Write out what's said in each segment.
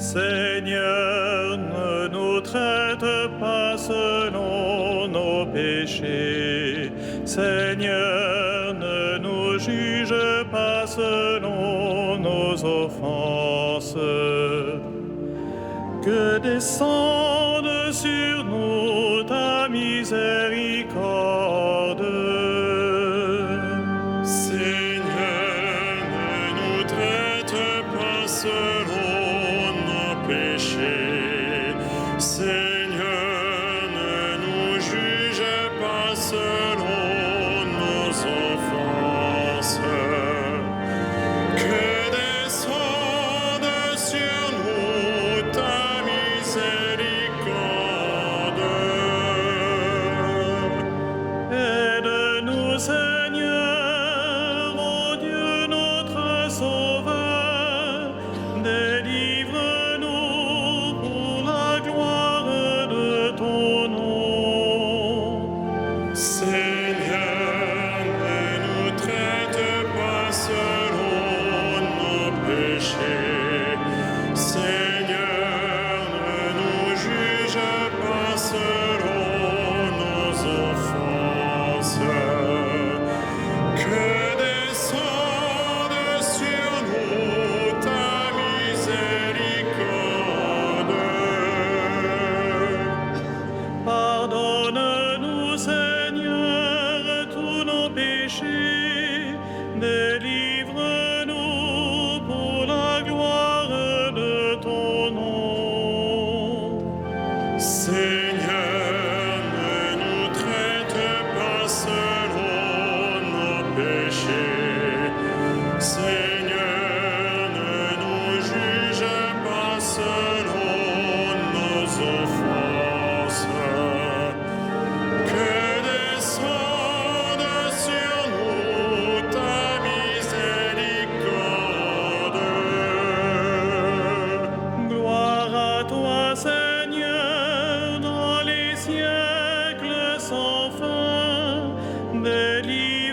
Seigneur, ne nous traite pas selon nos péchés. Seigneur, ne nous juge pas selon nos offenses. Que descende sur nous ta miséricorde. Seigneur, ne nous traite pas selon nos péchés. Seigneur, ne nous juge pas selon nos offenses. Que descende sur nous ta miséricorde. Aide-nous, Seigneur, ô Dieu notre Sauveur, délivre-nous pour la gloire de ton nom. Seigneur, ne nous traite pas selon nos péchés. Seigneur, ne nous juge pas selon nos offenses. Que descende sur nous ta miséricorde. Pardonne-nous, Seigneur, tous nos péchés, délivre-nous pour la gloire de ton nom. Seigneur, ne nous traite pas selon nos péchés. Seigneur, ne nous juge pas selon nos offenses. Que descende sur nous ta miséricorde. Gloire à toi, Seigneur, dans les siècles sans fin. Délivre-nous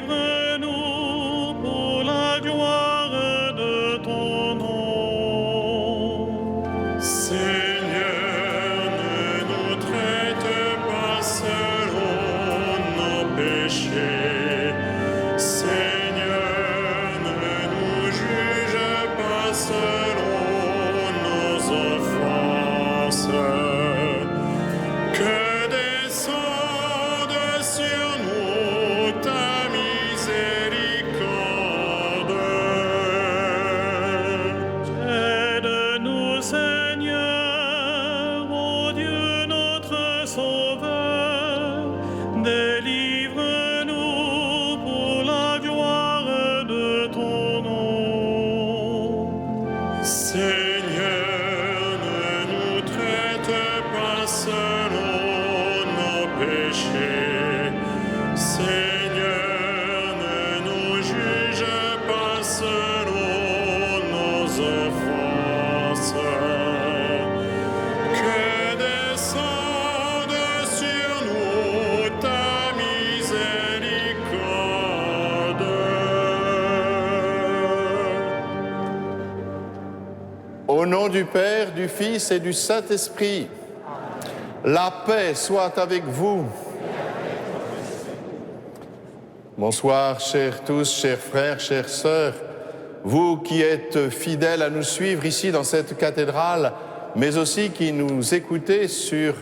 pour la gloire de ton nom. Seigneur, ne nous traite pas selon nos péchés. Seigneur, ne nous juge pas selon nos offenses. Que descende sur nous ta miséricorde. Aide-nous, Seigneur, ô Dieu notre Sauveur, délivre-nous pour la gloire de ton nom. Seigneur, ne nous traite pas selon nos péchés. Seigneur, ne nous juge pas selon nos offenses. Que descende sur nous ta miséricorde. Au nom du Père, du Fils et du Saint-Esprit, la paix soit avec vous. Bonsoir, chers tous, chers frères, chères sœurs, vous qui êtes fidèles à nous suivre ici dans cette cathédrale, mais aussi qui nous écoutez sur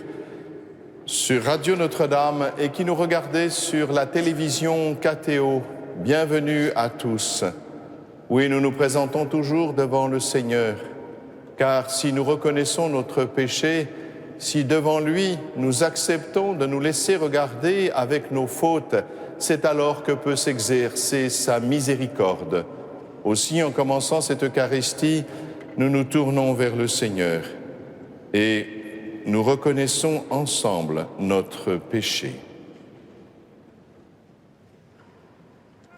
Radio Notre-Dame et qui nous regardez sur la télévision KTO. Bienvenue à tous. Oui, nous nous présentons toujours devant le Seigneur, car si nous reconnaissons notre péché, si devant lui nous acceptons de nous laisser regarder avec nos fautes, c'est alors que peut s'exercer sa miséricorde. Aussi, en commençant cette Eucharistie, nous nous tournons vers le Seigneur et nous reconnaissons ensemble notre péché.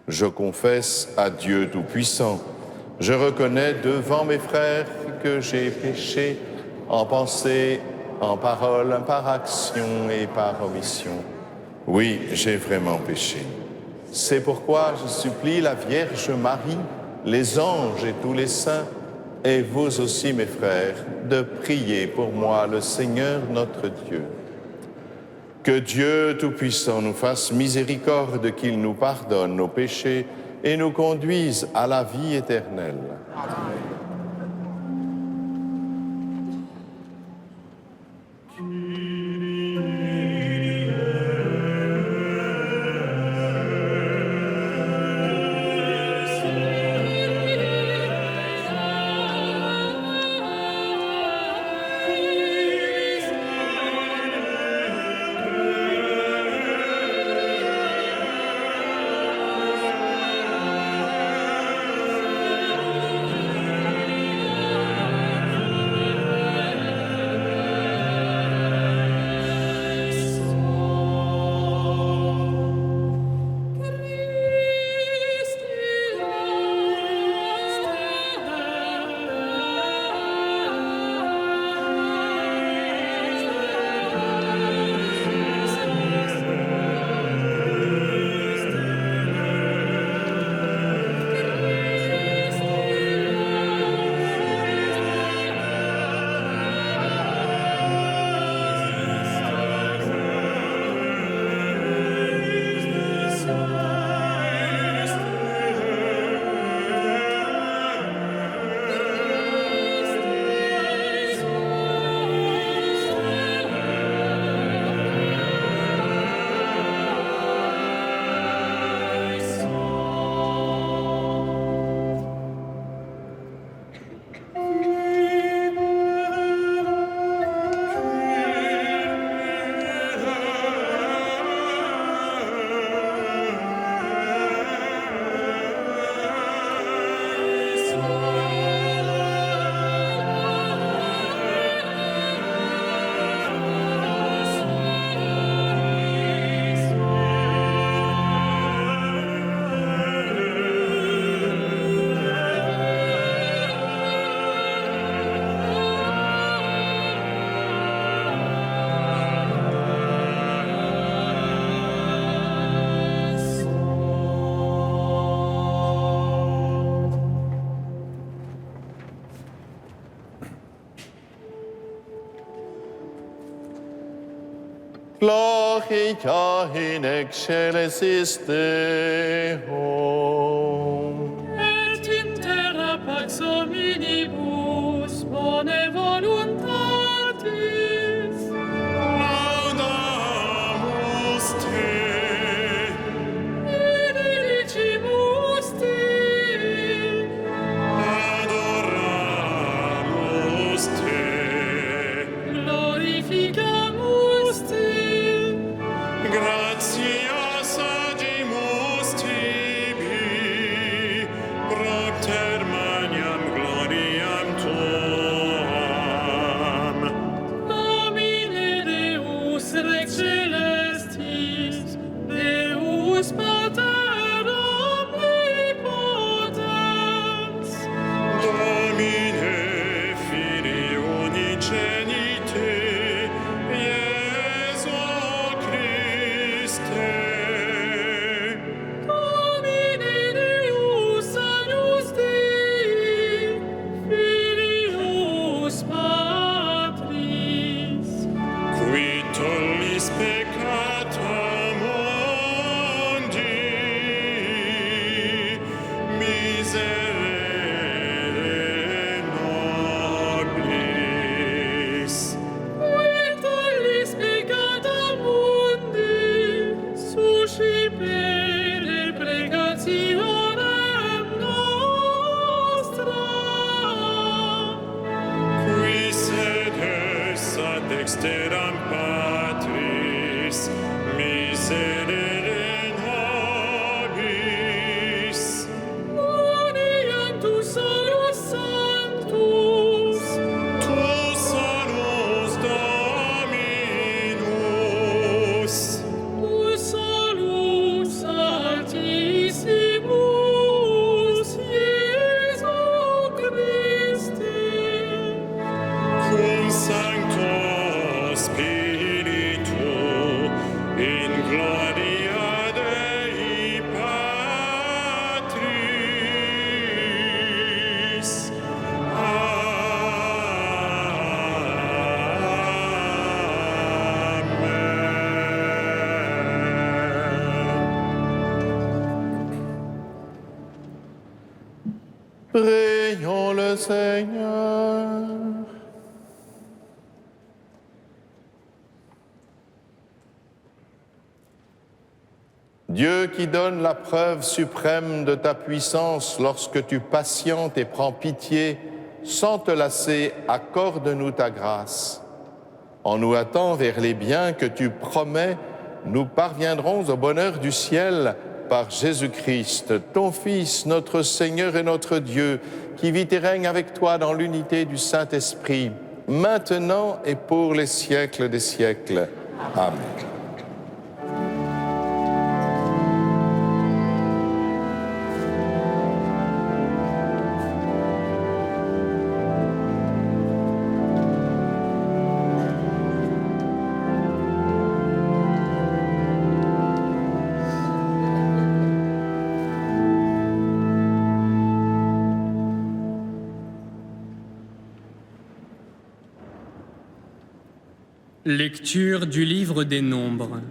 Je confesse à Dieu Tout-Puissant, je reconnais devant mes frères que j'ai péché en pensée, en parole, par action et par omission. Oui, j'ai vraiment péché. C'est pourquoi je supplie la Vierge Marie, les anges et tous les saints, et vous aussi, mes frères, de prier pour moi le Seigneur notre Dieu. Que Dieu Tout-Puissant nous fasse miséricorde, qu'il nous pardonne nos péchés et nous conduise à la vie éternelle. Gloria in excelsis Deo. Et in terra pax hominibus bone voluntatis. Laudamus te, Benedicimus te. adoramus te, Glorificamus te. gratias adimus tibi, propter magnam gloriam tuam. Domine Deus Rex Celestis, Deus Pater Omnipotens, Domine Filii unigenite, Iesu Christe, Domine Deus Agnus Dei, Filius Patris, qui tollis peccata mundi, miserere nobis. qui tollis peccata mundi, suscipere pregationem nostra. Qui sedes ad dexteram Patris, miserere nobis. Boni Prions le Seigneur. Dieu qui donne la preuve suprême de ta puissance lorsque tu patientes et prends pitié sans te lasser, accorde-nous ta grâce. En nous hâtant vers les biens que tu promets, nous parviendrons au bonheur du ciel par Jésus-Christ, ton Fils, notre Seigneur et notre Dieu, qui vit et règne avec toi dans l'unité du Saint-Esprit, maintenant et pour les siècles des siècles. Amen. Lecture du livre des Nombres.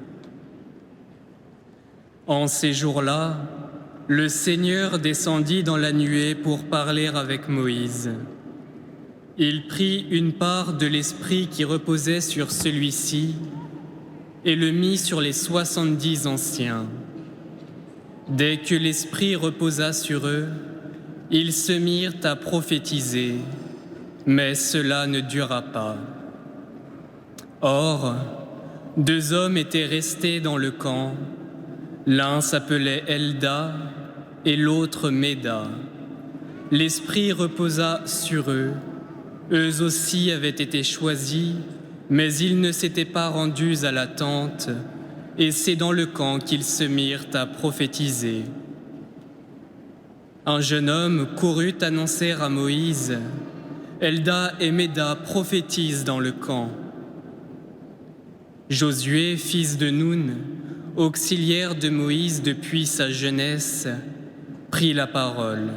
En ces jours-là, le Seigneur descendit dans la nuée pour parler avec Moïse. Il prit une part de l'esprit qui reposait sur celui-ci et le mit sur les 70 anciens. Dès que l'esprit reposa sur eux, ils se mirent à prophétiser, mais cela ne dura pas. Or, 2 hommes étaient restés dans le camp. L'un s'appelait Elda et l'autre Méda. L'esprit reposa sur eux. Eux aussi avaient été choisis, mais ils ne s'étaient pas rendus à la tente, et c'est dans le camp qu'ils se mirent à prophétiser. Un jeune homme courut annoncer à Moïse : Elda et Méda prophétisent dans le camp. Josué, fils de Nun, auxiliaire de Moïse depuis sa jeunesse, prit la parole.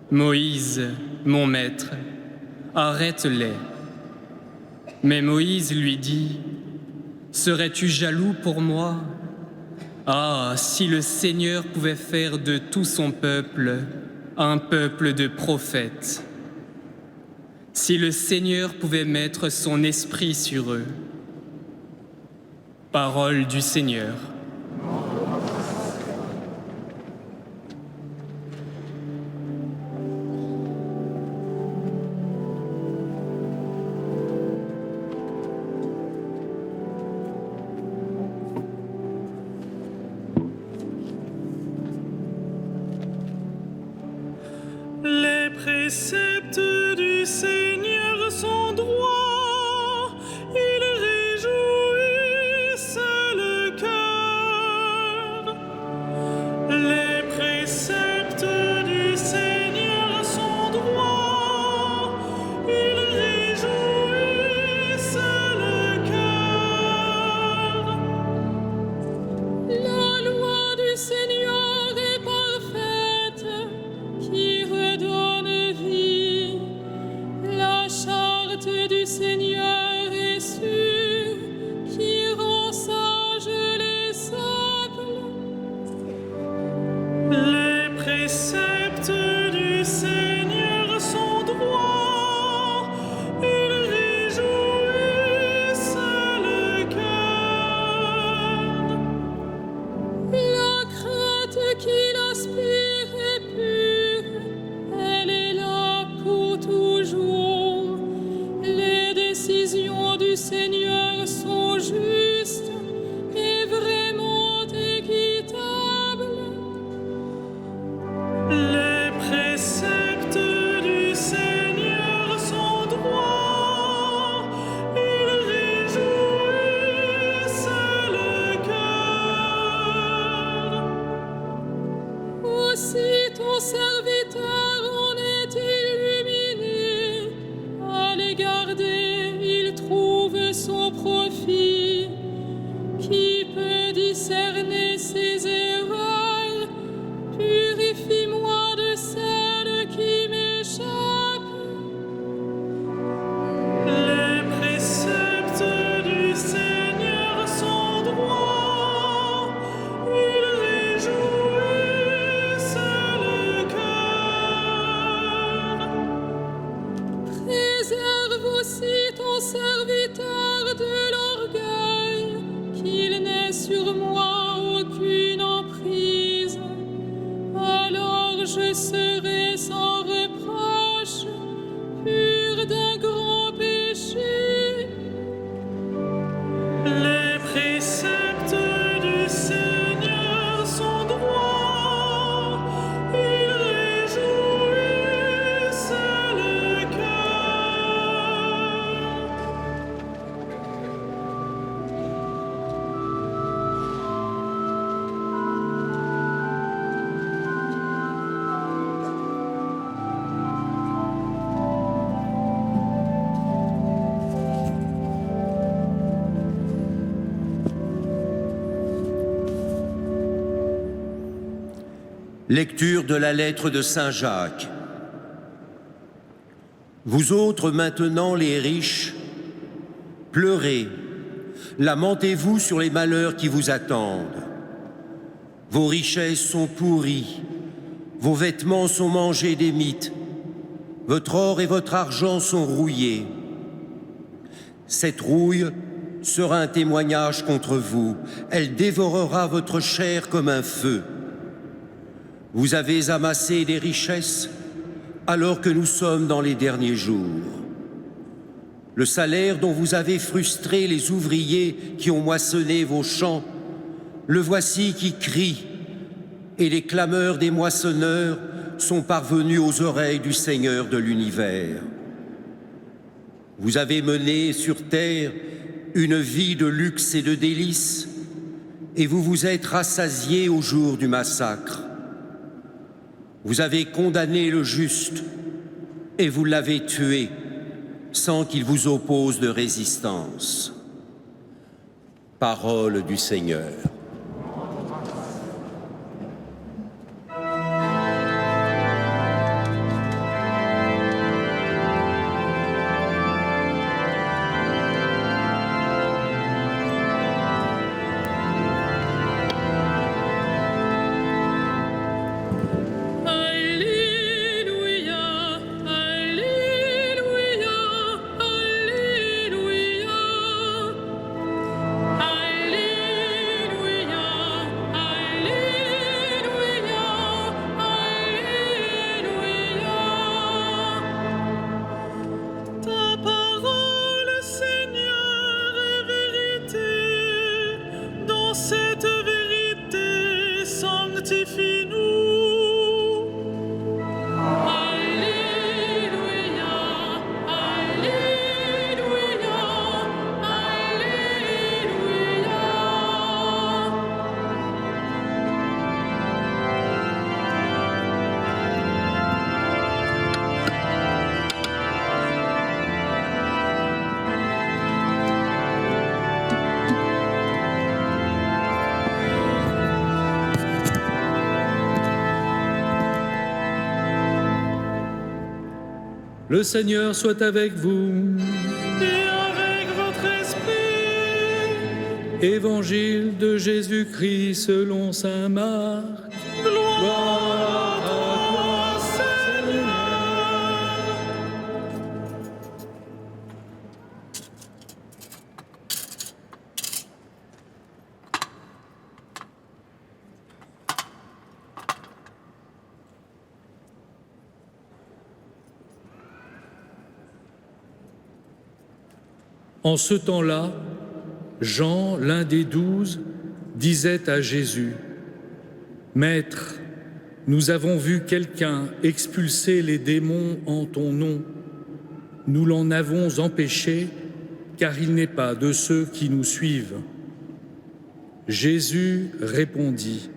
Moïse, mon maître, arrête-les. Mais Moïse lui dit : Serais-tu jaloux pour moi ? Ah, si le Seigneur pouvait faire de tout son peuple un peuple de prophètes. Si le Seigneur pouvait mettre son esprit sur eux. Parole du Seigneur. Les préceptes du Seigneur sont droits, ils réjouissent le cœur. Les préceptes du Seigneur sont droits, ils réjouissent le cœur. La loi du Seigneur est parfaite, qui redonne vie. La charte du Seigneur est sûre, qui rend sages les simples. Les préceptes du Seigneur sont droits, ils réjouissent le cœur. La crainte qu'il aspire est pure, elle est là pour toujours. Les décisions du Seigneur sont justes et vraiment équitables. Les préceptes du Seigneur sont droits, ils réjouissent le cœur. Aussi ton serviteur en est illuminé. À les garder, il trouve son profit. Qui peut discerner ses erreurs? Purifie-moi de celles qui m'échappent. Les préceptes du Seigneur sont droits, ils réjouissent le cœur. serviteur de l'orgueil, qu'il n'ait sur moi aucune emprise. Alors je serai sans reproche, pur d'un grand péché. Les préceptes du Seigneur sont droits, ils réjouissent le cœur. Lecture de la lettre de Saint Jacques. Vous autres maintenant les riches, pleurez, lamentez-vous sur les malheurs qui vous attendent. Vos richesses sont pourries, vos vêtements sont mangés des mites, votre or et votre argent sont rouillés. Cette rouille sera un témoignage contre vous, elle dévorera votre chair comme un feu. Vous avez amassé des richesses alors que nous sommes dans les derniers jours. Le salaire dont vous avez frustré les ouvriers qui ont moissonné vos champs, le voici qui crie, et les clameurs des moissonneurs sont parvenus aux oreilles du Seigneur de l'univers. Vous avez mené sur terre une vie de luxe et de délices, et vous vous êtes rassasiés au jour du massacre. Vous avez condamné le juste et vous l'avez tué sans qu'il vous oppose de résistance. Parole du Seigneur. Le Seigneur soit avec vous. Et avec votre esprit, Évangile de Jésus-Christ selon saint Marc. gloire à toi, Seigneur. En ce temps-là, Jean, l'un des 12, disait à Jésus : « Maître, nous avons vu quelqu'un expulser les démons en ton nom. Nous l'en avons empêché, car il n'est pas de ceux qui nous suivent. » Jésus répondit :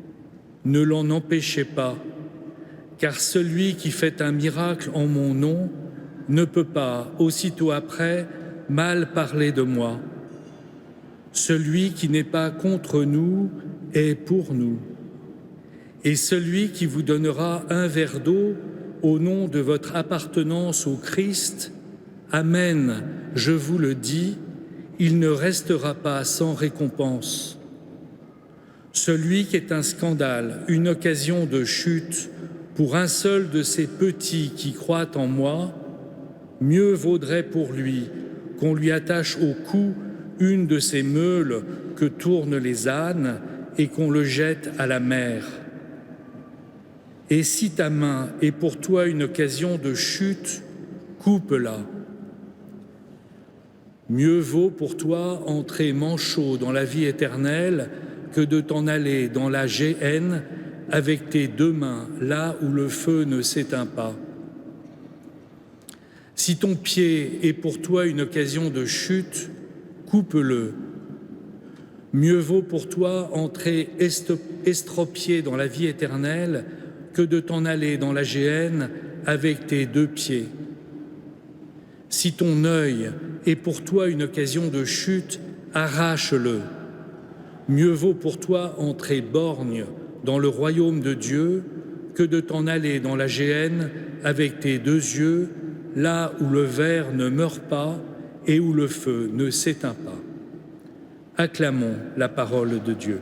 « Ne l'en empêchez pas, car celui qui fait un miracle en mon nom ne peut pas, aussitôt après, mal parler de moi. Celui qui n'est pas contre nous est pour nous. Et celui qui vous donnera un verre d'eau au nom de votre appartenance au Christ, Amen, je vous le dis, il ne restera pas sans récompense. Celui qui est un scandale, une occasion de chute pour un seul de ces petits qui croient en moi, mieux vaudrait pour lui qu'on lui attache au cou une de ces meules que tournent les ânes et qu'on le jette à la mer. Et si ta main est pour toi une occasion de chute, coupe-la. Mieux vaut pour toi entrer manchot dans la vie éternelle que de t'en aller dans la géhenne avec tes deux mains, là où le feu ne s'éteint pas. Si ton pied est pour toi une occasion de chute, coupe-le. Mieux vaut pour toi entrer estropié dans la vie éternelle que de t'en aller dans la géhenne avec tes deux pieds. Si ton œil est pour toi une occasion de chute, arrache-le. Mieux vaut pour toi entrer borgne dans le royaume de Dieu que de t'en aller dans la géhenne avec tes deux yeux, là où le ver ne meurt pas et où le feu ne s'éteint pas. Acclamons la parole de Dieu.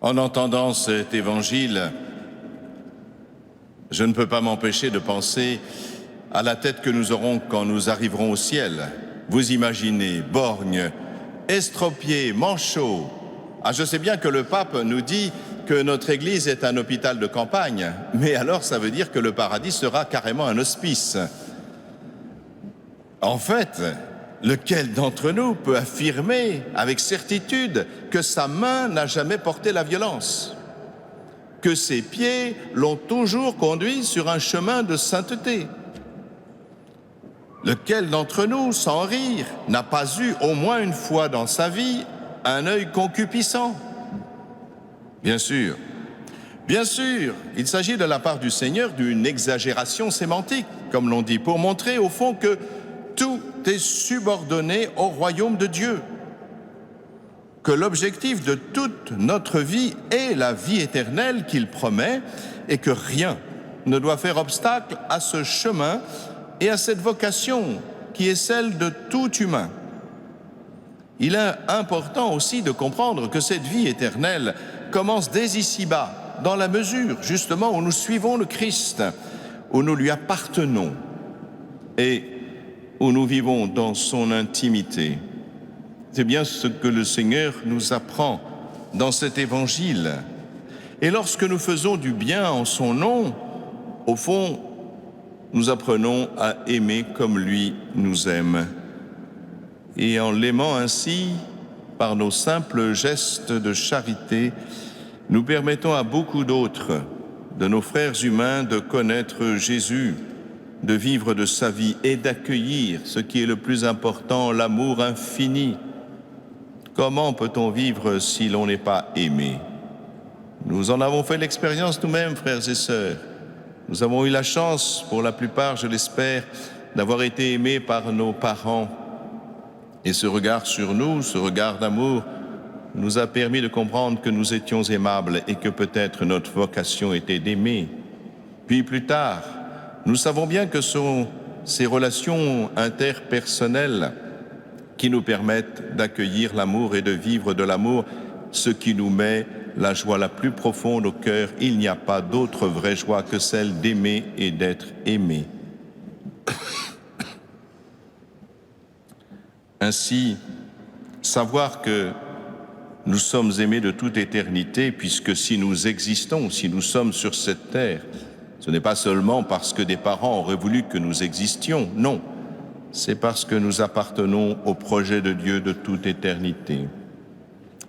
En entendant cet évangile, je ne peux pas m'empêcher de penser à la tête que nous aurons quand nous arriverons au ciel. Vous imaginez, borgne, estropié, manchot. Ah, je sais bien que le pape nous dit que notre Église est un hôpital de campagne, mais alors ça veut dire que le paradis sera carrément un hospice. En fait, lequel d'entre nous peut affirmer avec certitude que sa main n'a jamais porté la violence, que ses pieds l'ont toujours conduit sur un chemin de sainteté? Lequel d'entre nous, sans rire, n'a pas eu au moins une fois dans sa vie un œil concupiscent? Bien sûr, il s'agit de la part du Seigneur d'une exagération sémantique, comme l'on dit, pour montrer au fond que tout est subordonné au royaume de Dieu, que l'objectif de toute notre vie est la vie éternelle qu'il promet et que rien ne doit faire obstacle à ce chemin et à cette vocation qui est celle de tout humain. Il est important aussi de comprendre que cette vie éternelle commence dès ici-bas, dans la mesure justement où nous suivons le Christ, où nous lui appartenons et où nous vivons dans son intimité. C'est bien ce que le Seigneur nous apprend dans cet évangile. Et lorsque nous faisons du bien en son nom, au fond, nous apprenons à aimer comme lui nous aime. Et en l'aimant ainsi, par nos simples gestes de charité, nous permettons à beaucoup d'autres, de nos frères humains, de connaître Jésus, de vivre de sa vie et d'accueillir ce qui est le plus important, l'amour infini. Comment peut-on vivre si l'on n'est pas aimé? Nous en avons fait l'expérience nous-mêmes, frères et sœurs. Nous avons eu la chance, pour la plupart, je l'espère, d'avoir été aimés par nos parents. Et ce regard sur nous, ce regard d'amour, nous a permis de comprendre que nous étions aimables et que peut-être notre vocation était d'aimer. Puis plus tard, nous savons bien que ce sont ces relations interpersonnelles qui nous permettent d'accueillir l'amour et de vivre de l'amour, ce qui nous met la joie la plus profonde au cœur. Il n'y a pas d'autre vraie joie que celle d'aimer et d'être aimé. Ainsi, savoir que nous sommes aimés de toute éternité, puisque si nous existons, si nous sommes sur cette terre, ce n'est pas seulement parce que des parents auraient voulu que nous existions, non. c'est parce que nous appartenons au projet de Dieu de toute éternité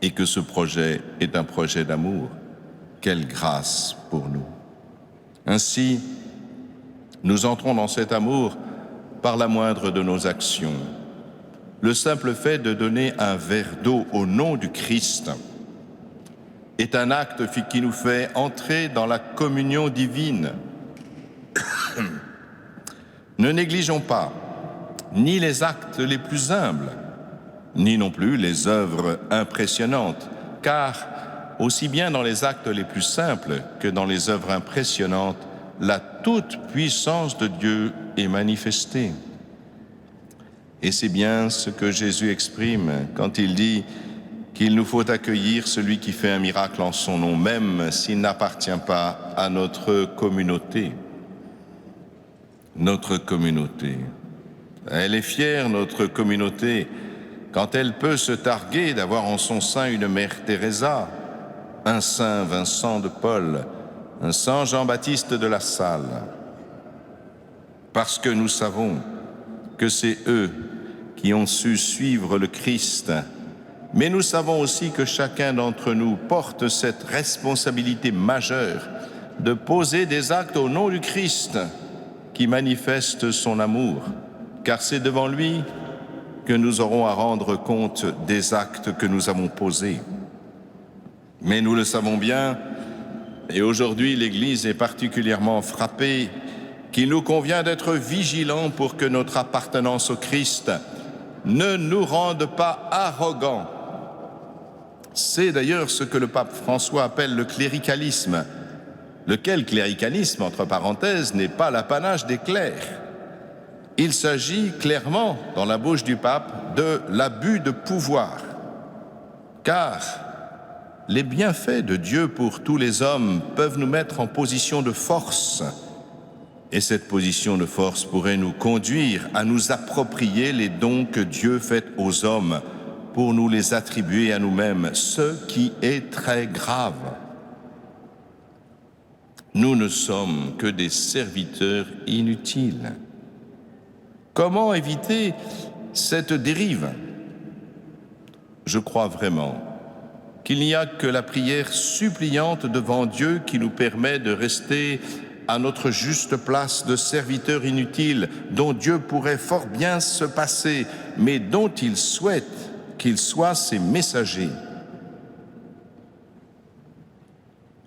et que ce projet est un projet d'amour. Quelle grâce pour nous! Ainsi, nous entrons dans cet amour par la moindre de nos actions. Le simple fait de donner un verre d'eau au nom du Christ est un acte qui nous fait entrer dans la communion divine. Ne négligeons pas ni les actes les plus humbles, ni non plus les œuvres impressionnantes, car aussi bien dans les actes les plus simples que dans les œuvres impressionnantes, la toute-puissance de Dieu est manifestée. Et c'est bien ce que Jésus exprime quand il dit qu'il nous faut accueillir celui qui fait un miracle en son nom, même s'il n'appartient pas à notre communauté. Notre communauté. Elle est fière, notre communauté, quand elle peut se targuer d'avoir en son sein une mère Teresa, un saint Vincent de Paul, un saint Jean-Baptiste de la Salle. Parce que nous savons que c'est eux qui ont su suivre le Christ, mais nous savons aussi que chacun d'entre nous porte cette responsabilité majeure de poser des actes au nom du Christ qui manifestent son amour, car c'est devant lui que nous aurons à rendre compte des actes que nous avons posés. Mais nous le savons bien, et aujourd'hui l'Église est particulièrement frappée, qu'il nous convient d'être vigilants pour que notre appartenance au Christ ne nous rende pas arrogants. C'est d'ailleurs ce que le pape François appelle le cléricalisme, lequel cléricalisme, entre parenthèses, n'est pas l'apanage des clercs. Il s'agit clairement, dans la bouche du pape, de l'abus de pouvoir. Car les bienfaits de Dieu pour tous les hommes peuvent nous mettre en position de force. Et cette position de force pourrait nous conduire à nous approprier les dons que Dieu fait aux hommes pour nous les attribuer à nous-mêmes, ce qui est très grave. Nous ne sommes que des serviteurs inutiles. Comment éviter cette dérive? Je crois vraiment qu'il n'y a que la prière suppliante devant Dieu qui nous permet de rester à notre juste place de serviteurs inutiles dont Dieu pourrait fort bien se passer, mais dont il souhaite qu'ils soient ses messagers.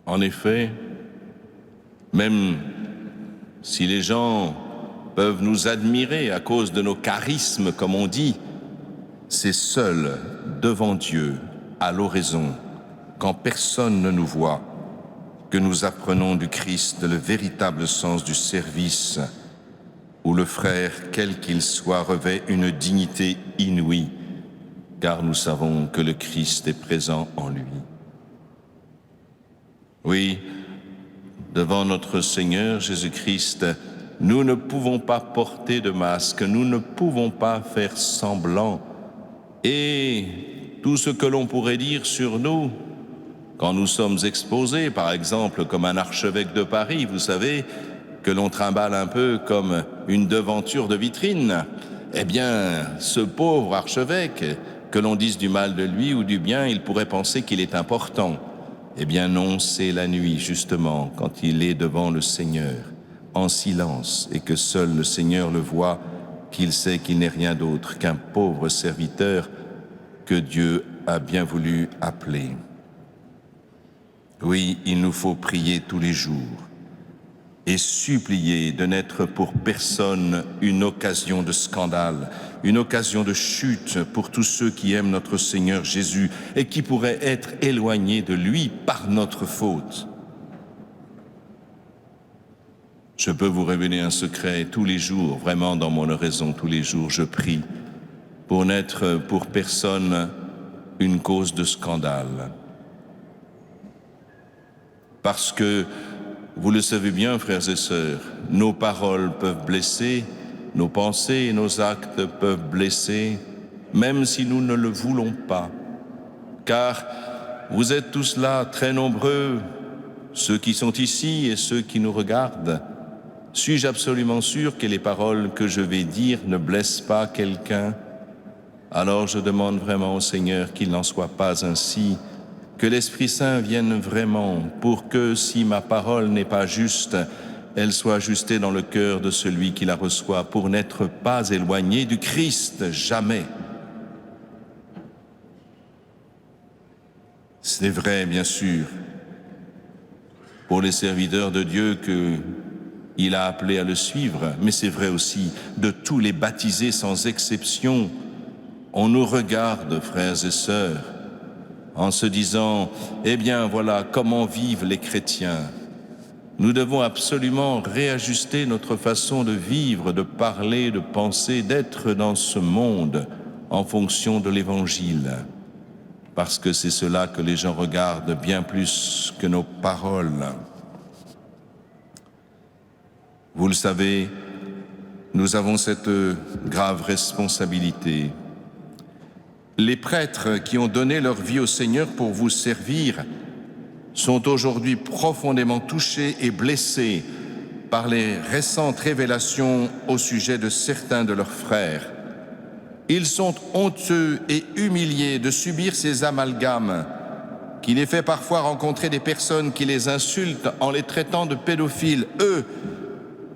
En effet, même si les gens peuvent nous admirer à cause de nos charismes, comme on dit, c'est seul devant Dieu, à l'oraison, quand personne ne nous voit, que nous apprenons du Christ le véritable sens du service, où le frère, quel qu'il soit, revêt une dignité inouïe, car nous savons que le Christ est présent en lui. Oui, devant notre Seigneur Jésus-Christ, nous ne pouvons pas porter de masque, nous ne pouvons pas faire semblant. Et tout ce que l'on pourrait dire sur nous, quand nous sommes exposés, par exemple, comme un archevêque de Paris, vous savez, que l'on trimballe un peu comme une devanture de vitrine, eh bien, ce pauvre archevêque, que l'on dise du mal de lui ou du bien, il pourrait penser qu'il est important. Eh bien non, c'est la nuit, justement, quand il est devant le Seigneur, en silence, et que seul le Seigneur le voit, qu'il sait qu'il n'est rien d'autre qu'un pauvre serviteur que Dieu a bien voulu appeler. Oui, il nous faut prier tous les jours et supplier de n'être pour personne une occasion de scandale, une occasion de chute pour tous ceux qui aiment notre Seigneur Jésus et qui pourraient être éloignés de lui par notre faute. Je peux vous révéler un secret tous les jours, vraiment dans mon oraison, tous les jours, je prie pour n'être pour personne une cause de scandale. Parce que, vous le savez bien, frères et sœurs, nos paroles peuvent blesser, nos pensées et nos actes peuvent blesser, même si nous ne le voulons pas. Car vous êtes tous là, très nombreux, ceux qui sont ici et ceux qui nous regardent, Suis-je absolument sûr que les paroles que je vais dire ne blessent pas quelqu'un? Alors je demande vraiment au Seigneur qu'il n'en soit pas ainsi, que l'Esprit Saint vienne vraiment pour que, si ma parole n'est pas juste, elle soit ajustée dans le cœur de celui qui la reçoit, pour n'être pas éloigné du Christ, jamais. C'est vrai, bien sûr, pour les serviteurs de Dieu qu'il a appelés à le suivre, mais c'est vrai aussi de tous les baptisés sans exception. On nous regarde, frères et sœurs, en se disant, eh bien voilà comment vivent les chrétiens. Nous devons absolument réajuster notre façon de vivre, de parler, de penser, d'être dans ce monde en fonction de l'Évangile. Parce que c'est cela que les gens regardent bien plus que nos paroles. Vous le savez, nous avons cette grave responsabilité. Les prêtres qui ont donné leur vie au Seigneur pour vous servir sont aujourd'hui profondément touchés et blessés par les récentes révélations au sujet de certains de leurs frères. Ils sont honteux et humiliés de subir ces amalgames qui les fait parfois rencontrer des personnes qui les insultent en les traitant de pédophiles, eux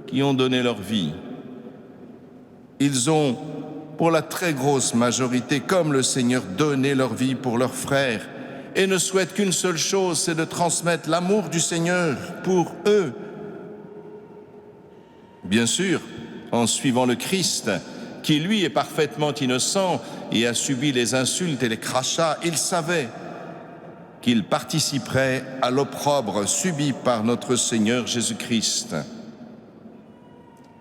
qui ont donné leur vie. Ils ont, pour la très grosse majorité, comme le Seigneur, donné leur vie pour leurs frères et ne souhaitent qu'une seule chose, c'est de transmettre l'amour du Seigneur pour eux. Bien sûr, en suivant le Christ, qui lui est parfaitement innocent et a subi les insultes et les crachats, il savait qu'il participerait à l'opprobre subi par notre Seigneur Jésus-Christ.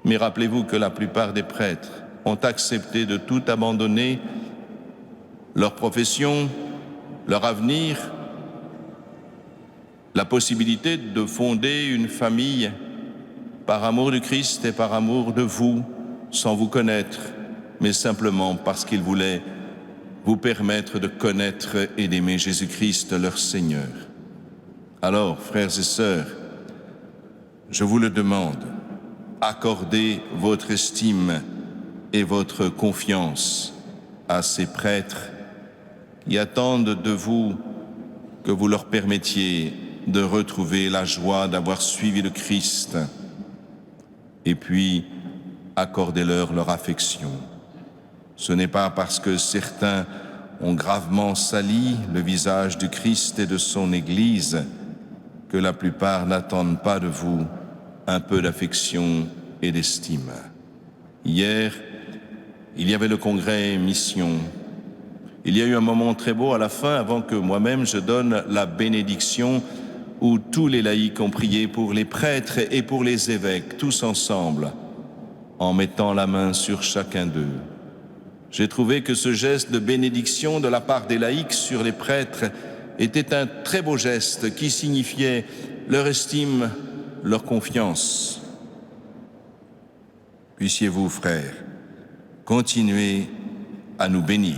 Mais rappelez-vous que la plupart des prêtres ont accepté de tout abandonner, leur profession, leur avenir, la possibilité de fonder une famille par amour du Christ et par amour de vous, sans vous connaître, mais simplement parce qu'ils voulaient vous permettre de connaître et d'aimer Jésus-Christ, leur Seigneur. Alors, frères et sœurs, je vous le demande, accordez votre estime et votre confiance à ces prêtres qui attendent de vous que vous leur permettiez de retrouver la joie d'avoir suivi le Christ. Et puis, accordez-leur leur affection. Ce n'est pas parce que certains ont gravement sali le visage du Christ et de son Église que la plupart n'attendent pas de vous un peu d'affection et d'estime. Hier, il y avait le congrès Mission. Il y a eu un moment très beau à la fin, avant que moi-même je donne la bénédiction, où tous les laïcs ont prié pour les prêtres et pour les évêques, tous ensemble, en mettant la main sur chacun d'eux. J'ai trouvé que ce geste de bénédiction de la part des laïcs sur les prêtres était un très beau geste qui signifiait leur estime, leur confiance. Puissiez-vous, frères, continuer à nous bénir.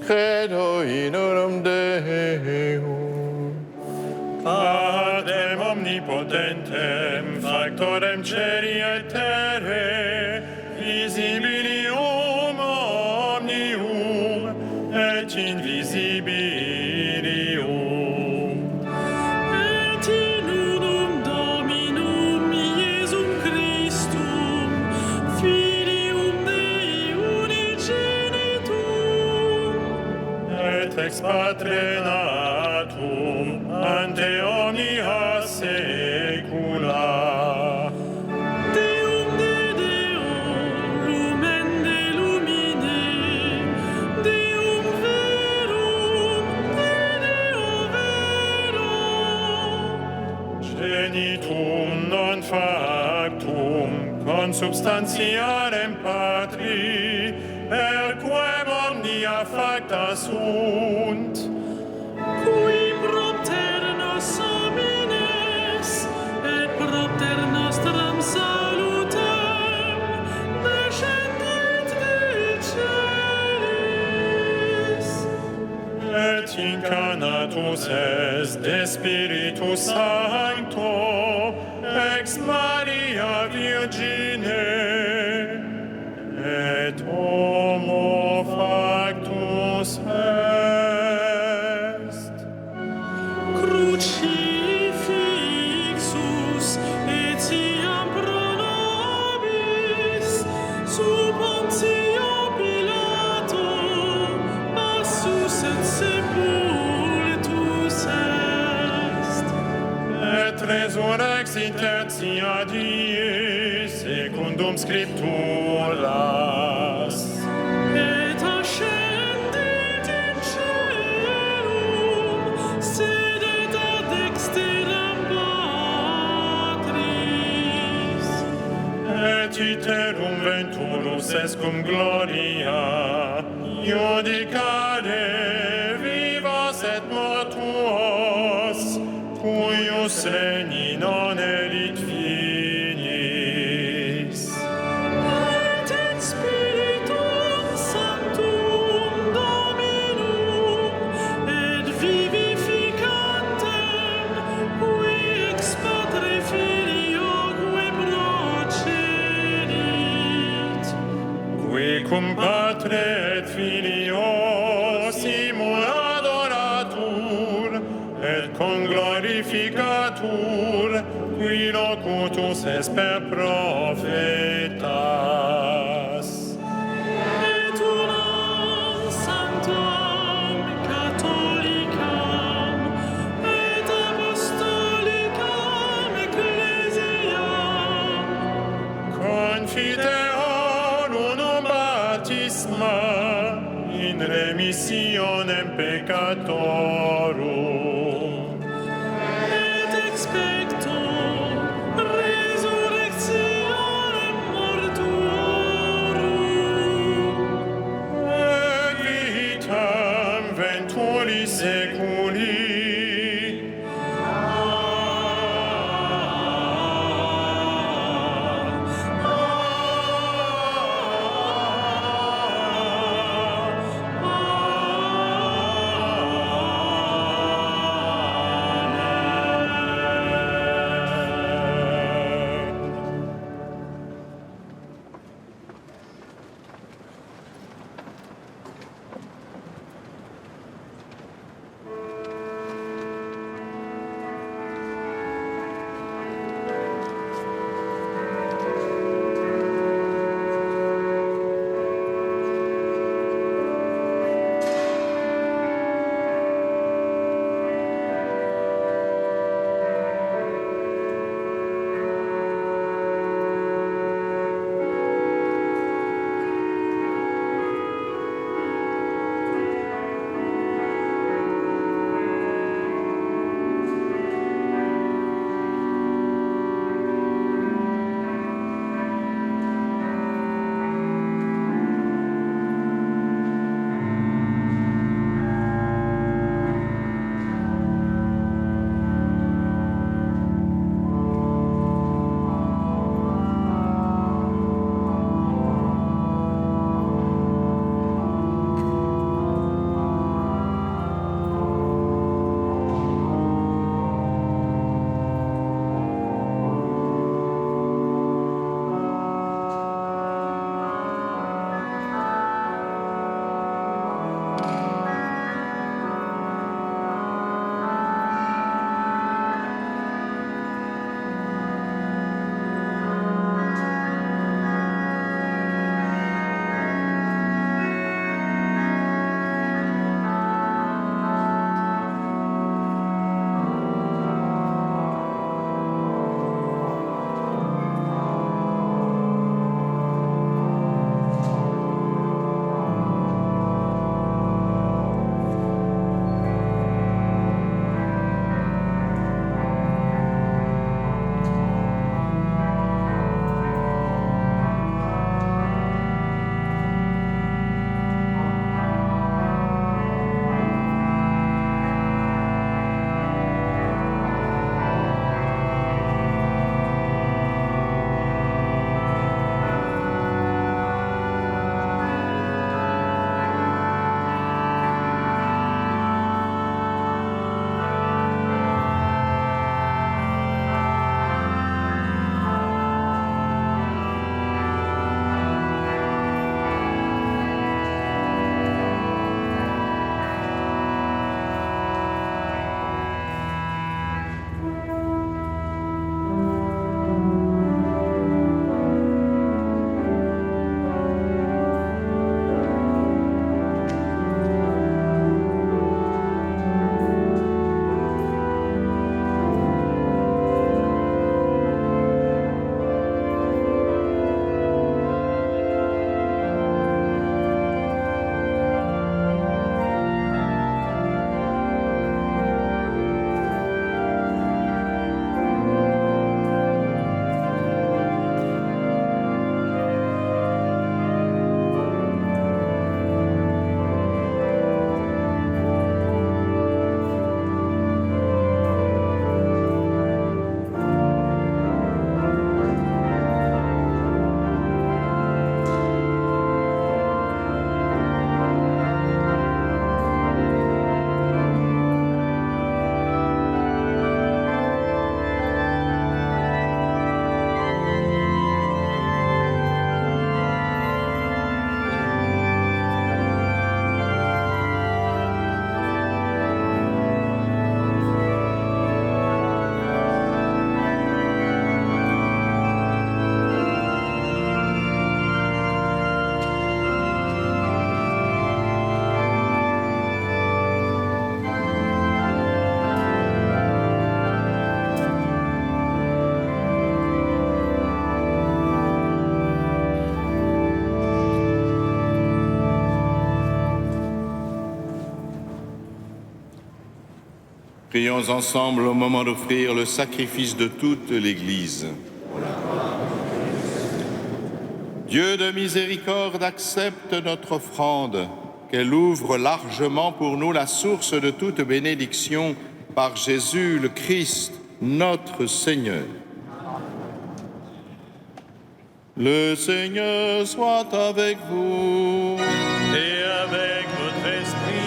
Credo in unum Deum, Patrem omnipotentem, factorem celi et terre, visibilium omnium et invisibilium. Et in unum Dominum Iesum Christum, Patre natum ante omnia saecula. Deum de Deo, lumen de lumine, Deum verum de Deo vero. Genitum non factum consubstantiarem Patri, perquem omnia facta sunt, Qui propter nos homines, et propter nostram salutem, descendit de celis. et incarnatus est de Spiritus Sancto, ex Maria Virgine, et homo factus est. Crucifixus etiam pro nobis, sub Pontio Pilato, passus et sepultus est. Et resurrexit tertia die, secundum Scripturas. Et ascendit in caelum, sedet ad dexteram Patris. Et iterum venturus est cum gloria, judicare vivos et mortuos, cuius regni non erit finis. Et in Spiritum Sanctum Dominum, et vivificantem, qui ex Patre Filioque procedit. Qui cum Patre et Filio simul adoratur, et conglorificatur, qui locutus est per profetas. Et unam sanctam catholicam, et apostolicam ecclesiam, Confiteor unum baptisma in remissionem peccatorum. et expecto resurrectionem mortuorum, Et vitam venturi seculi. Prions ensemble au moment d'offrir le sacrifice de toute l'Église. Dieu de miséricorde, accepte notre offrande, qu'elle ouvre largement pour nous la source de toute bénédiction par Jésus le Christ, notre Seigneur. Le Seigneur soit avec vous. Et avec votre esprit,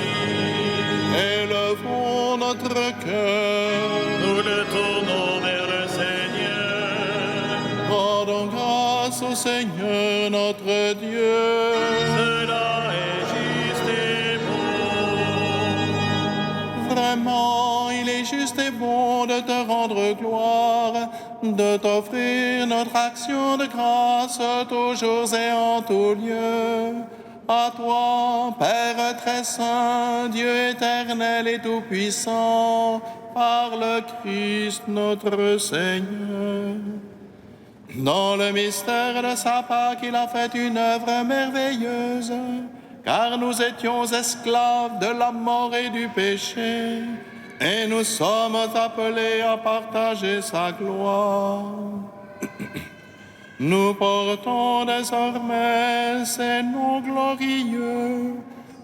Élevons notre cœur. nous le tournons vers le Seigneur. Rendons grâce au Seigneur notre Dieu. Cela est juste et bon. Vraiment, il est juste et bon de te rendre gloire, de t'offrir notre action de grâce toujours et en tout lieu. À toi, Père très saint, Dieu éternel et tout-puissant, par le Christ notre Seigneur. Dans le mystère de sa Pâque, il a fait une œuvre merveilleuse, car nous étions esclaves de la mort et du péché, et nous sommes appelés à partager sa gloire. Nous portons désormais ces noms glorieux,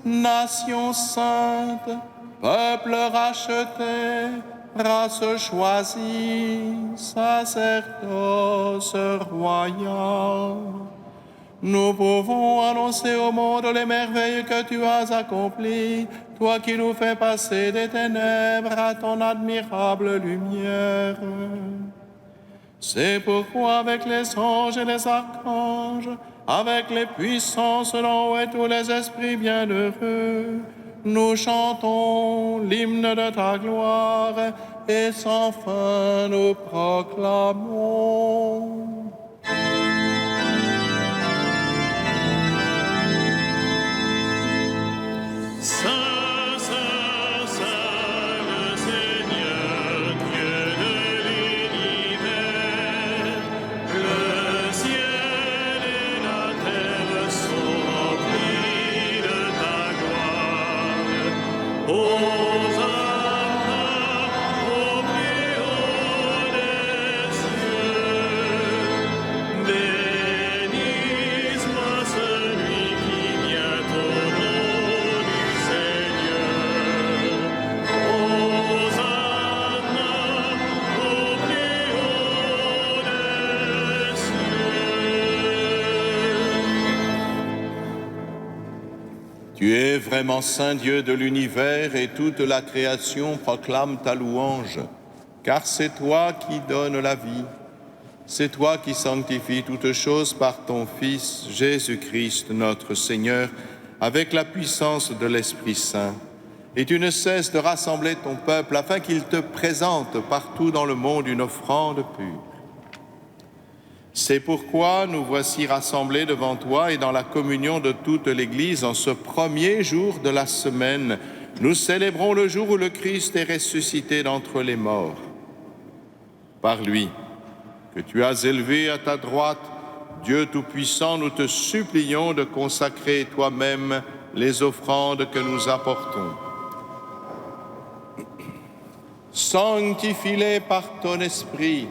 nation sainte, peuple racheté, race choisie, sacerdoce royal. Nous pouvons annoncer au monde les merveilles que tu as accomplies, toi qui nous fais passer des ténèbres à ton admirable lumière. C'est pourquoi avec les anges et les archanges, avec les puissances d'en haut et tous les esprits bienheureux, nous chantons l'hymne de ta gloire et sans fin nous proclamons. Saint, Saint, Saint, le Seigneur, Dieu de l'univers. Le ciel et la terre sont remplis de ta gloire. Hosanna au plus haut des cieux. Bénis-moi celui qui vient au nom du Seigneur. Hosanna au plus haut des cieux. Tu es vraiment Saint Dieu de l'univers et toute la création proclame ta louange, car c'est toi qui donnes la vie. C'est toi qui sanctifies toutes choses par ton Fils, Jésus-Christ, notre Seigneur, avec la puissance de l'Esprit Saint. Et tu ne cesses de rassembler ton peuple afin qu'il te présente partout dans le monde une offrande pure. C'est pourquoi nous voici rassemblés devant toi et dans la communion de toute l'Église en ce premier jour de la semaine. Nous célébrons le jour où le Christ est ressuscité d'entre les morts. Par lui, que tu as élevé à ta droite, Dieu Tout-Puissant, nous te supplions de consacrer toi-même les offrandes que nous apportons. Sanctifie-les par ton esprit,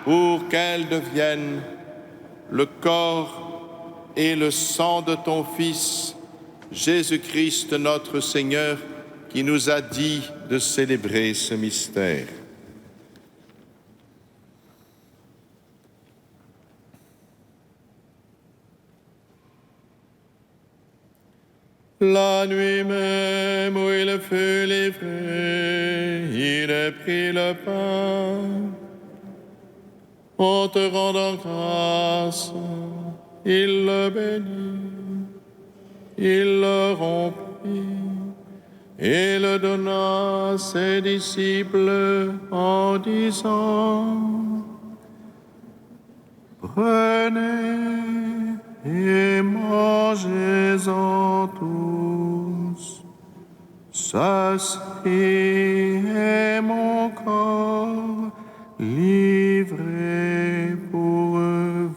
pour qu'elles deviennent le corps et le sang de ton Fils, Jésus-Christ notre Seigneur, qui nous a dit de célébrer ce mystère. La nuit même où il fut livré, il a pris le pain. En te rendant grâce, il le bénit, il le rompit et le donna à ses disciples en disant: Prenez et mangez-en tous. Ceci est mon corps livré pour vous.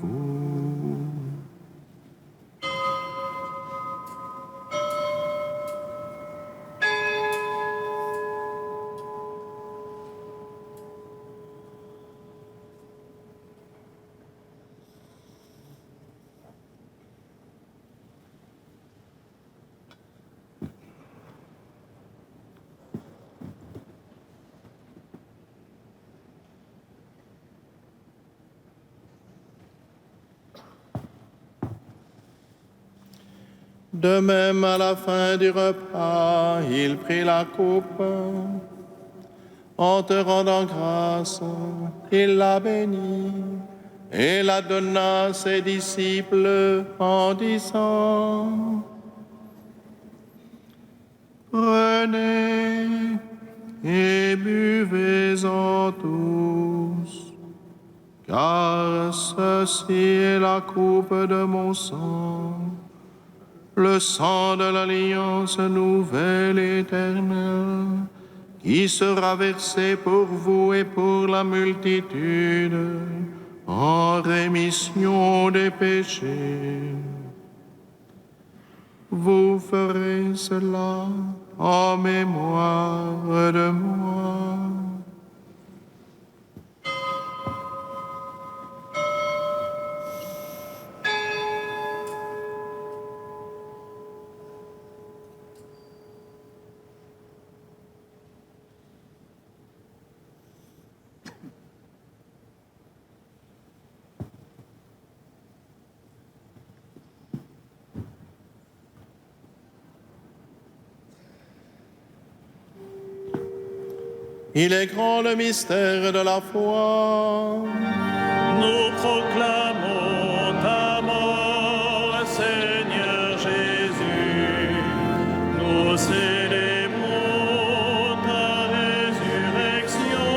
De même, à la fin du repas, il prit la coupe. En te rendant grâce, il la bénit et la donna à ses disciples en disant: Prenez et buvez-en tous, car ceci est la coupe de mon sang, le sang de l'alliance nouvelle et éternelle, qui sera versé pour vous et pour la multitude en rémission des péchés. Vous ferez cela en mémoire de moi. Il est grand le mystère de la foi. Nous proclamons ta mort, Seigneur Jésus. Nous célébrons ta résurrection.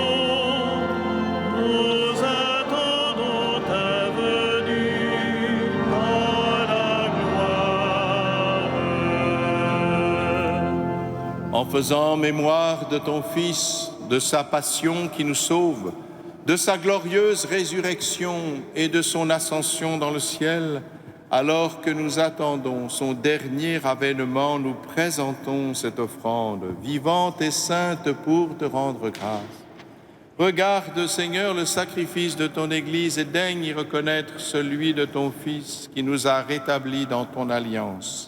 Nous attendons ta venue dans la gloire. En faisant mémoire de ton Fils, de sa passion qui nous sauve, de sa glorieuse résurrection et de son ascension dans le ciel, alors que nous attendons son dernier avènement, nous présentons cette offrande vivante et sainte pour te rendre grâce. Regarde, Seigneur, le sacrifice de ton Église et daigne y reconnaître celui de ton Fils qui nous a rétablis dans ton alliance.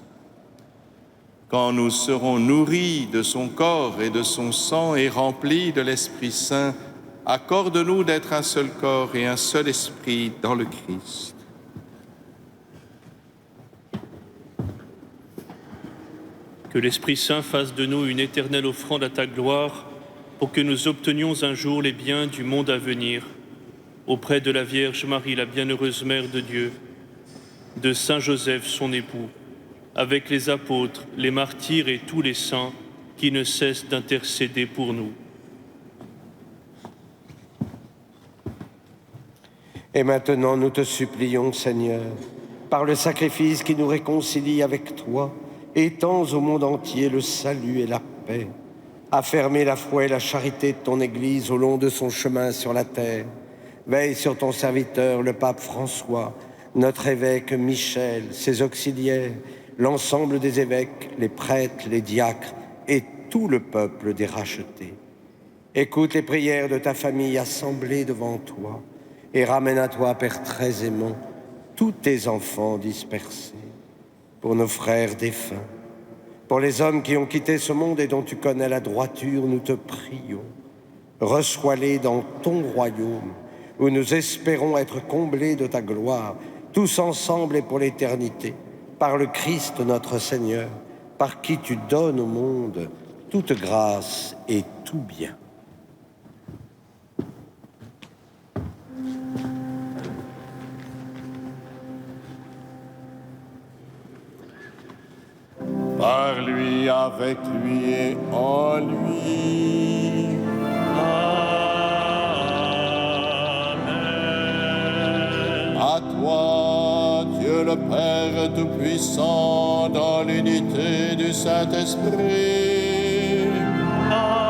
Quand nous serons nourris de son corps et de son sang et remplis de l'Esprit Saint, accorde-nous d'être un seul corps et un seul esprit dans le Christ. Que l'Esprit Saint fasse de nous une éternelle offrande à ta gloire, pour que nous obtenions un jour les biens du monde à venir, auprès de la Vierge Marie, la bienheureuse Mère de Dieu, de Saint Joseph, son époux, avec les apôtres, les martyrs et tous les saints qui ne cessent d'intercéder pour nous. Et maintenant, nous te supplions, Seigneur, par le sacrifice qui nous réconcilie avec toi, étends au monde entier le salut et la paix. Affermis la foi et la charité de ton Église au long de son chemin sur la terre. Veille sur ton serviteur, le pape François, notre évêque Michel, ses auxiliaires, l'ensemble des évêques, les prêtres, les diacres et tout le peuple des rachetés. Écoute les prières de ta famille assemblée devant toi et ramène à toi, Père très aimant, tous tes enfants dispersés. Pour nos frères défunts, pour les hommes qui ont quitté ce monde et dont tu connais la droiture, nous te prions. Reçois-les dans ton royaume, où nous espérons être comblés de ta gloire, tous ensemble et pour l'éternité, par le Christ notre Seigneur, par qui tu donnes au monde toute grâce et tout bien. Par lui, avec lui et en lui. Amen. À toi, Dieu le Père Tout-Puissant, dans l'unité du Saint-Esprit. Amen.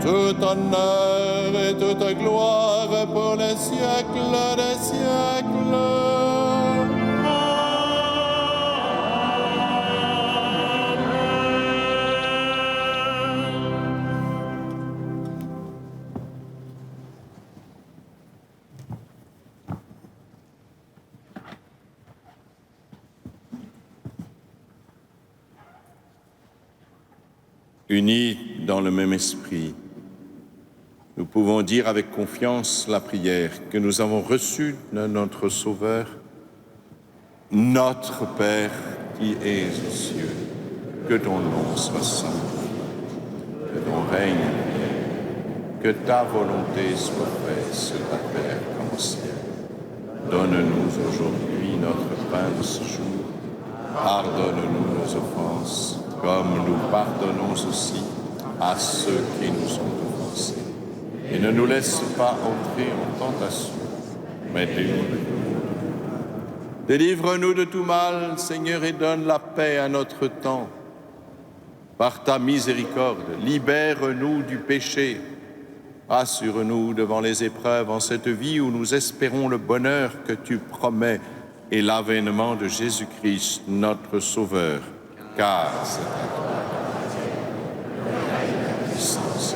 Tout honneur et toute gloire pour les siècles des siècles. Unis dans le même esprit, nous pouvons dire avec confiance la prière que nous avons reçue de notre Sauveur Notre Père qui es aux cieux, que ton nom soit sanctifié, que ton règne vienne, que ta volonté soit faite sur la terre comme au ciel. Donne-nous aujourd'hui notre pain de ce jour. Pardonne-nous nos offenses, comme nous pardonnons aussi à ceux qui nous ont offensés. Et ne nous laisse pas entrer en tentation, mais délivre-nous de tout mal, Seigneur, et donne la paix à notre temps. Par ta miséricorde, libère-nous du péché. Rassure-nous devant les épreuves en cette vie où nous espérons le bonheur que tu promets et l'avènement de Jésus-Christ, notre Sauveur. Car c'est à toi la puissance.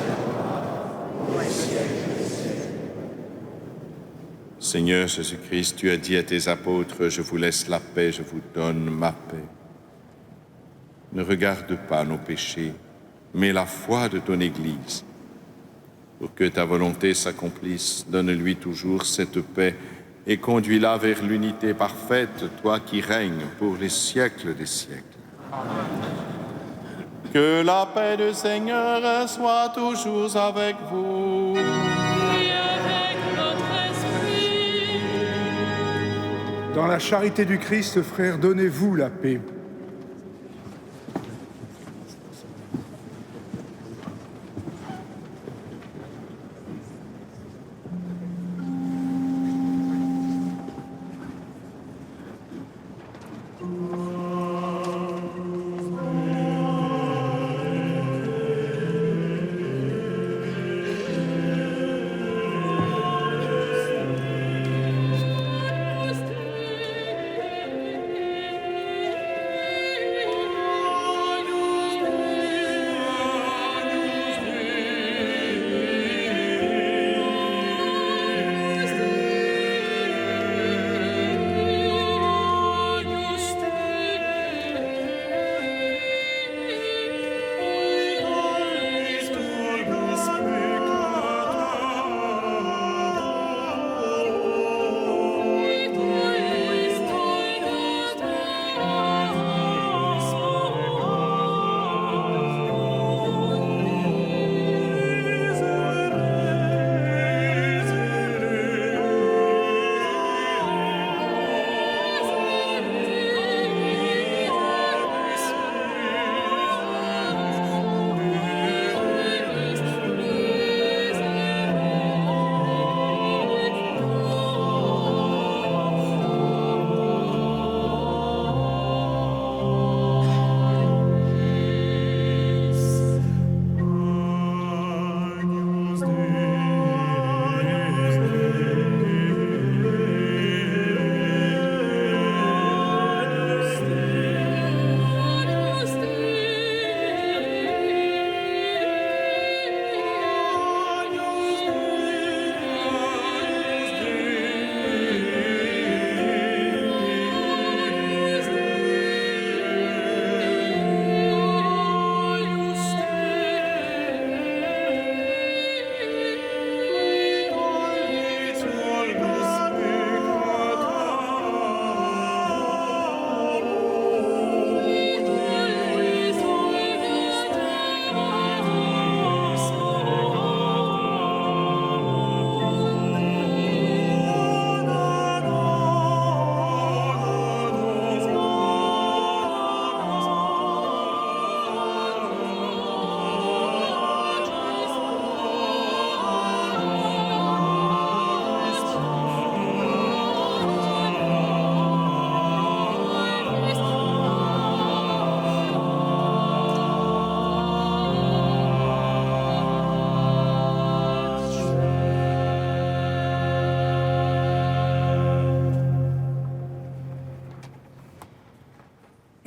Seigneur Jésus-Christ, tu as dit à tes apôtres, je vous laisse la paix, je vous donne ma paix. Ne regarde pas nos péchés, mais la foi de ton Église. Pour que ta volonté s'accomplisse, donne-lui toujours cette paix et conduis-la vers l'unité parfaite, toi qui règnes pour les siècles des siècles. Que la paix du Seigneur soit toujours avec vous. Et avec votre esprit. Dans la charité du Christ, frères, donnez-vous la paix.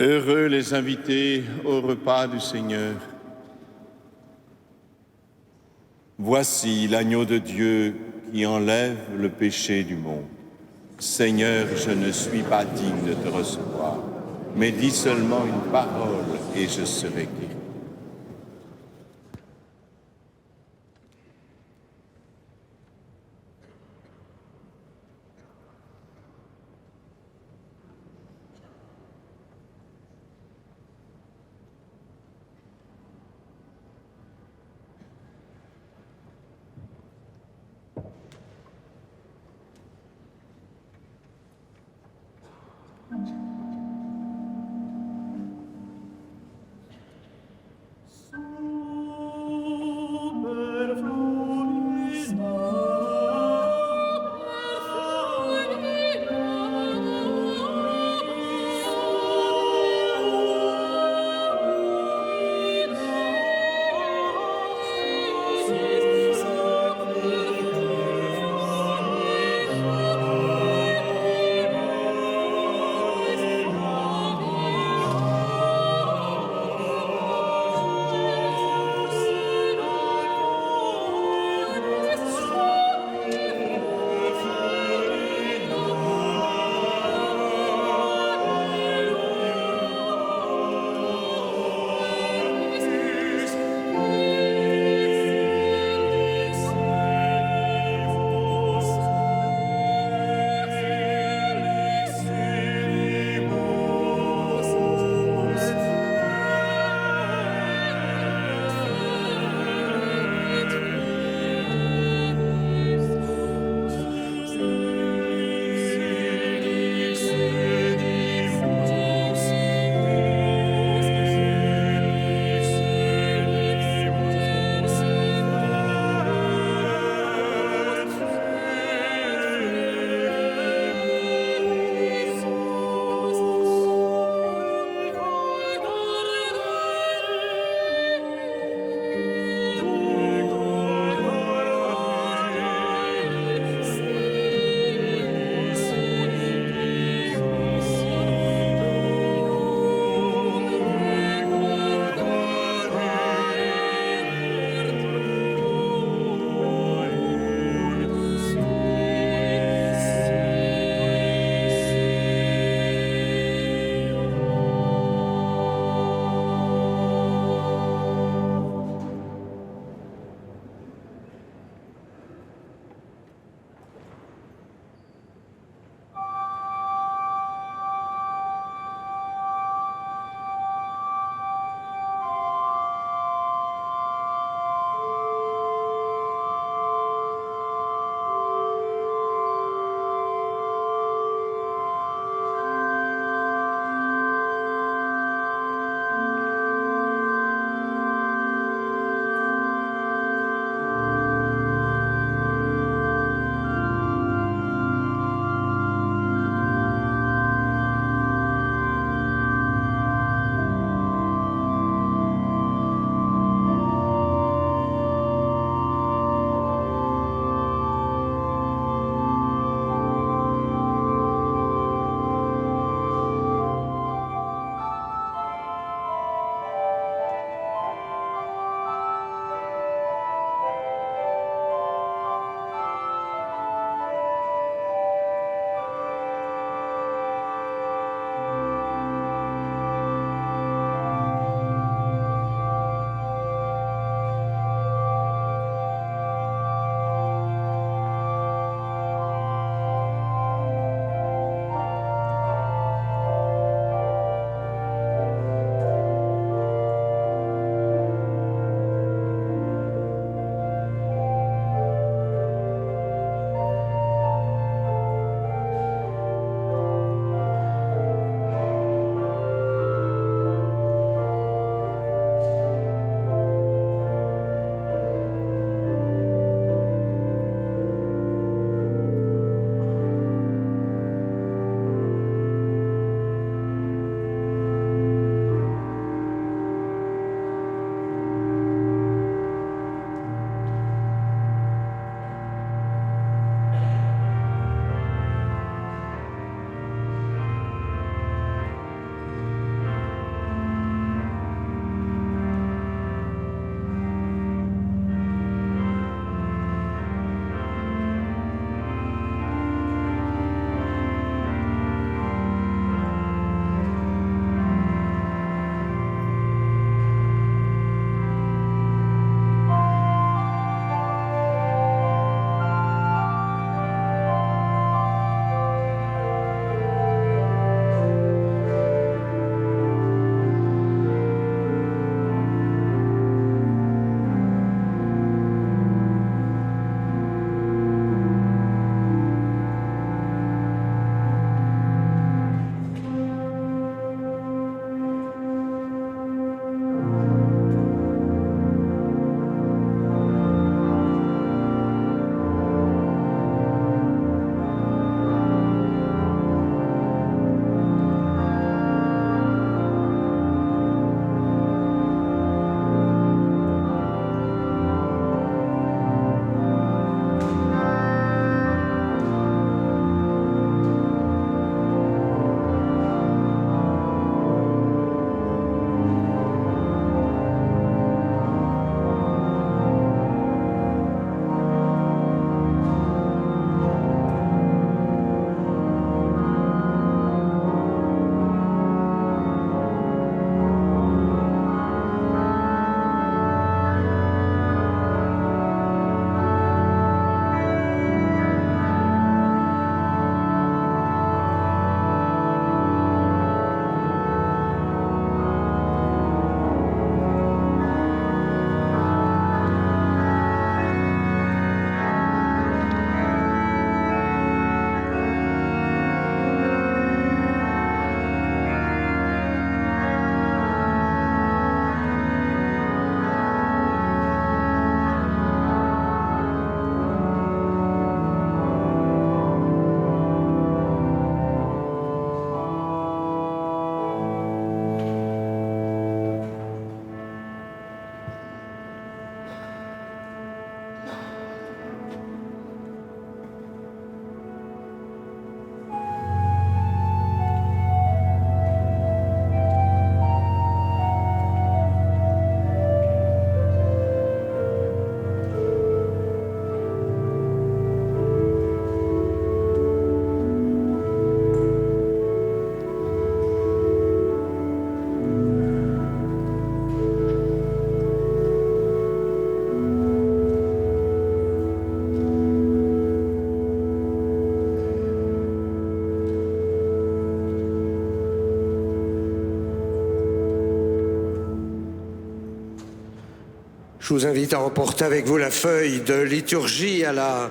Heureux les invités au repas du Seigneur. Voici l'agneau de Dieu qui enlève le péché du monde. Seigneur, je ne suis pas digne de te recevoir, mais dis seulement une parole et je serai guéri. Je vous invite à remporter avec vous la feuille de liturgie. À la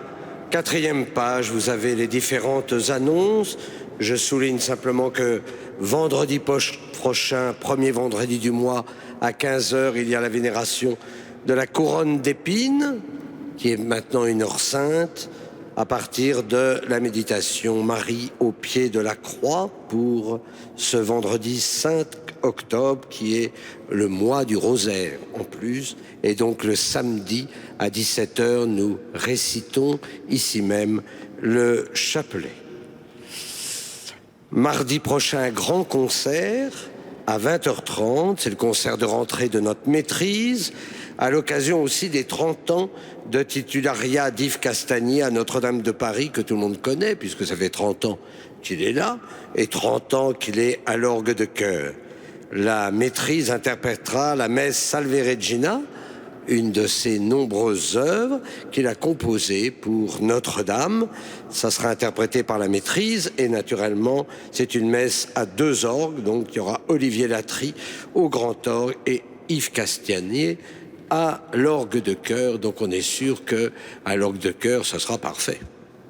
4e page, vous avez les différentes annonces. Je souligne simplement que vendredi prochain, premier vendredi du mois, à 15 h, il y a la vénération de la couronne d'épines, qui est maintenant une heure sainte, à partir de la méditation Marie au pied de la croix pour ce vendredi 5 octobre, qui est le mois du rosaire en plus. Et donc le samedi à 17 h, nous récitons ici même le chapelet. Mardi prochain, grand concert à 20 h 30. C'est le concert de rentrée de notre maîtrise, à l'occasion aussi des 30 ans de titulariat d'Yves Castagnier à Notre-Dame de Paris, que tout le monde connaît, puisque ça fait 30 ans qu'il est là, et 30 ans qu'il est à l'orgue de chœur. La maîtrise interprétera la messe Salve Regina, une de ses nombreuses œuvres qu'il a composées pour Notre-Dame. Ça sera interprété par la maîtrise et naturellement, c'est une messe à 2 orgues, donc il y aura Olivier Latry au grand orgue et Yves Castagnier à l'orgue de chœur. Donc on est sûr que à l'orgue de chœur, ça sera parfait.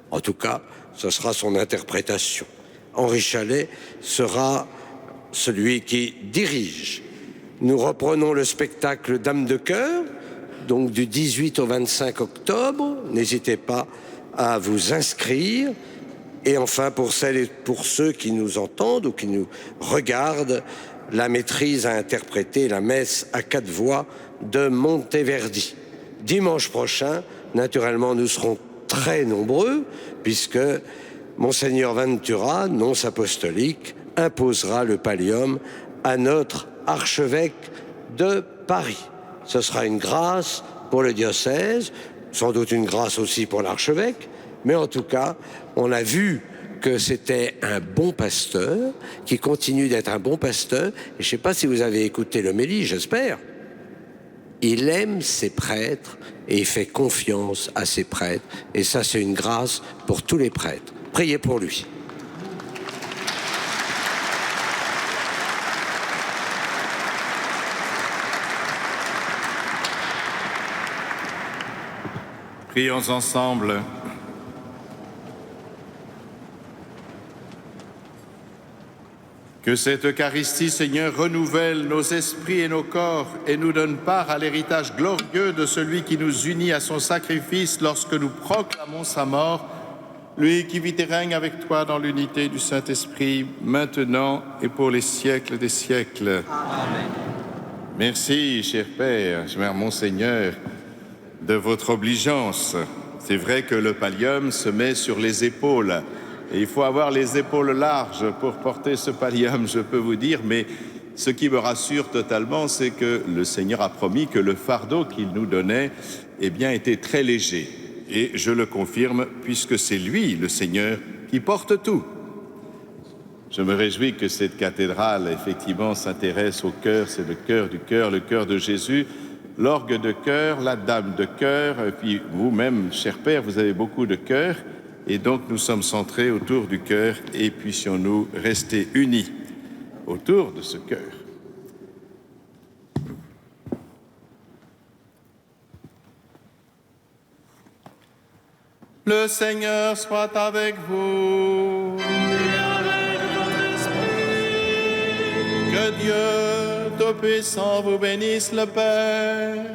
En tout cas, ce sera son interprétation. Henri Chalet sera celui qui dirige. Nous reprenons le spectacle Dame de chœur, donc du 18 au 25 octobre. N'hésitez pas à vous inscrire. Et enfin, pour celles et pour ceux qui nous entendent ou qui nous regardent, la maîtrise a interprété la messe à 4 voix de Monteverdi. Dimanche prochain, naturellement, nous serons très nombreux, puisque Monseigneur Ventura, nonce apostolique, imposera le pallium à notre archevêque de Paris. Ce sera une grâce pour le diocèse, sans doute une grâce aussi pour l'archevêque, mais en tout cas, on a vu que c'était un bon pasteur, qui continue d'être un bon pasteur, et je ne sais pas si vous avez écouté l'homélie, j'espère. Il aime ses prêtres et il fait confiance à ses prêtres, et ça c'est une grâce pour tous les prêtres. Priez pour lui. Prions ensemble. Que cette Eucharistie, Seigneur, renouvelle nos esprits et nos corps et nous donne part à l'héritage glorieux de celui qui nous unit à son sacrifice lorsque nous proclamons sa mort, lui qui vit et règne avec toi dans l'unité du Saint-Esprit, maintenant et pour les siècles des siècles. Amen. Merci, cher Père, cher Monseigneur, de votre obligeance. C'est vrai que le pallium se met sur les épaules et il faut avoir les épaules larges pour porter ce pallium, je peux vous dire, mais ce qui me rassure totalement, c'est que le Seigneur a promis que le fardeau qu'il nous donnait, eh bien, était très léger. Et je le confirme, puisque c'est lui, le Seigneur, qui porte tout. Je me réjouis que cette cathédrale, effectivement, s'intéresse au cœur, c'est le cœur du cœur, le cœur de Jésus, l'orgue de chœur, la dame de chœur, et puis vous-même, cher Père, vous avez beaucoup de cœur, et donc nous sommes centrés autour du cœur, et puissions-nous rester unis autour de ce cœur. Le Seigneur soit avec vous. Et avec votre esprit. Que Dieu Tout-Puissant vous bénisse, le Père,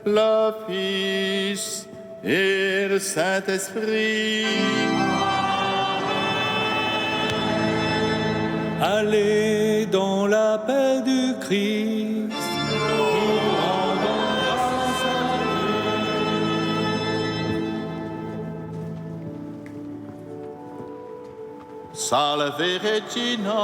le Fils et le Saint-Esprit. Allez dans la paix du Christ. Nous rendons grâce à Salve Regina.